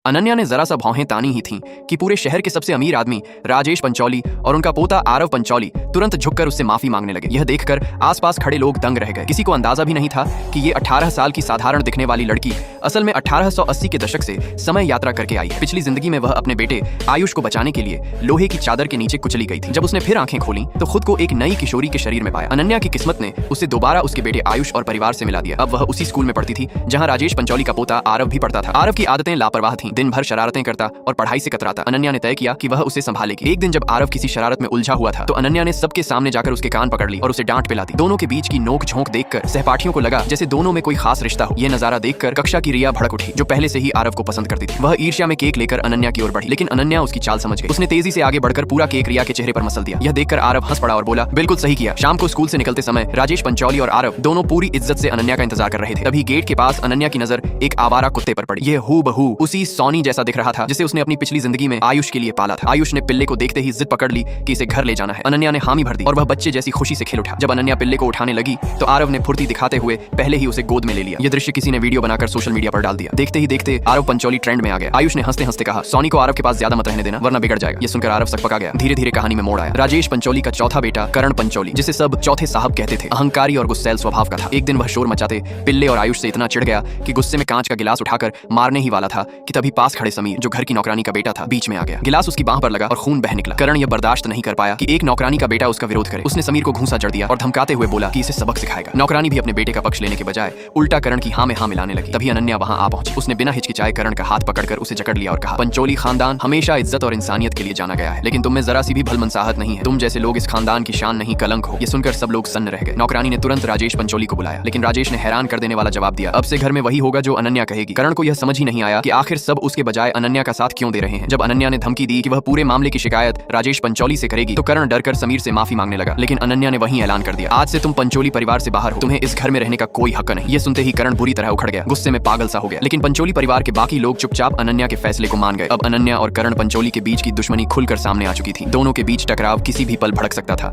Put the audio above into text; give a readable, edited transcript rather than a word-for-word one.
अनन्या ने जरा सा भौहें तानी ही थीं कि पूरे शहर के सबसे अमीर आदमी राजेश पंचौली और उनका पोता आरव पंचौली तुरंत झुककर उससे माफी मांगने लगे। यह देखकर आसपास खड़े लोग दंग रह गए। किसी को अंदाजा भी नहीं था कि ये 18 साल की साधारण दिखने वाली लड़की असल में 1880 के दशक से समय यात्रा करके आई है। पिछली जिंदगी में वह अपने बेटे आयुष को बचाने के लिए लोहे की चादर के नीचे कुचली गई थी। जब उसने फिर आंखें खोली तो खुद को एक नई किशोरी के शरीर में पाया। अनन्या की किस्मत ने उसे दोबारा उसके बेटे आयुष और परिवार से मिला दिया। अब वह उसी स्कूल में पढ़ती थी जहाँ राजेश पंचौली का पोता आरव भी पढ़ता था। आरव की आदतें लापरवाह थीं, दिन भर शरारतें करता और पढ़ाई से कतराता। अनन्या ने तय किया कि वह उसे संभालेगी। एक दिन जब आरव किसी शरारत में उलझा हुआ था तो अनन्या ने सबके सामने जाकर उसके कान पकड़ ली और उसे डांट पिला दी। दोनों के बीच की नोक झोंक देखकर सहपाठियों को लगा जैसे दोनों में कोई खास रिश्ता हो। यह नजारा देखकर कक्षा की रिया भड़क उठी, जो पहले से ही आरव को पसंद करती थी। वह ईर्ष्या में केक लेकर अनन्या की ओर बढ़ी, लेकिन अनन्या उसकी चाल समझ गई। उसने तेजी से आगे बढ़कर पूरा केक रिया के चेहरे पर मसल दिया। यह देखकर आरव हंस पड़ा और बोला, बिल्कुल सही किया। शाम को स्कूल से निकलते समय राजेश पंचौली और आरव दोनों पूरी इज्जत से अनन्या का इंतजार कर रहे थे। तभी गेट के पास अनन्या की नजर एक आवारा कुत्ते पर पड़ी। यह हूबहू उसी सोनी जैसा दिख रहा था जिसे उसने अपनी पिछली जिंदगी में आयुष के लिए पाला था। आयुष ने पिल्ले को देखते ही जिद पकड़ ली कि इसे घर ले जाना है। अनन्या ने हामी भर दी और वह बच्चे जैसी खुशी से खेल उठा। जब अनन्या पिल्ले को उठाने लगी तो आरव ने फुर्ती दिखाते हुए पहले ही उसे गोद में ले लिया। यह दृश्य किसी ने वीडियो बनाकर सोशल मीडिया पर डाल दिया। देखते ही देखते आरव पंचौली ट्रेंड में आ गया। आयुष ने हंसते हंसते कहा, सोनी को आरव के पास ज्यादा मत रहने देना वरना बिगड़ जाएगा। यह सुनकर आरव सकपका गया। धीरे धीरे कहानी में मोड़ आया। राजेश पंचौली का चौथा बेटा करण पंचौली, जिसे सब चौथे साहब कहते थे, अहंकारी और गुस्सैल स्वभाव का था। एक दिन वह शोर मचाते पिल्ले और आयुष से इतना चिढ़ गया कि गुस्से में कांच का गिलास उठाकर मारने ही वाला था कि तभी पास खड़े समीर, जो घर की नौकरानी का बेटा था, बीच में आ गया। गिलास उसकी बांह पर लगा और खून बह निकला। करण यह बर्दाश्त नहीं कर पाया कि एक नौकरानी का बेटा उसका विरोध करे। उसने समीर को घूंसा जड़ दिया और धमकाते हुए बोला कि इसे सबक सिखाएगा। नौकरानी भी अपने बेटे का पक्ष लेने के बजाय उल्टा करण की हाँ में हाँ मिलाने लगी। तभी अनन्या वहां आ पहुंची। उसने बिना हिचकिचाए करण का हाथ पकड़कर उसे जकड़ लिया और कहा, पंचौली खानदान हमेशा इज्जत और इंसानियत के लिए जाना गया है, लेकिन तुम में जरा सी भी भलमनसाहत नहीं है। तुम जैसे लोग इस खानदान की शान नहीं, कलंक हो। ये सुनकर सब लोग सन्न रह गए। नौकरानी ने तुरंत राजेश पंचौली को बुलाया, लेकिन राजेश ने हैरान कर देने वाला जवाब दिया, अब से घर में वही होगा जो अनन्या कहेगी। करण को यह समझ ही नहीं आया कि आखिर सब उसके बजाय अनन्या का साथ क्यों दे रहे हैं। जब अनन्या ने धमकी दी कि वह पूरे मामले की शिकायत राजेश पंचौली से करेगी तो करण डरकर समीर से माफी मांगने लगा, लेकिन अनन्या ने वहीं ऐलान कर दिया, आज से तुम पंचौली परिवार से बाहर हो, तुम्हें इस घर में रहने का कोई हक नहीं। ये सुनते ही करण बुरी तरह उखड़ गया, गुस्से में पागल सा हो गया। लेकिन पंचौली परिवार के बाकी लोग चुपचाप अनन्या के फैसले को मान गए। अब अनन्या और करण पंचौली के बीच की दुश्मनी खुलकर सामने आ चुकी थी। दोनों के बीच टकराव किसी भी पल भड़क सकता था।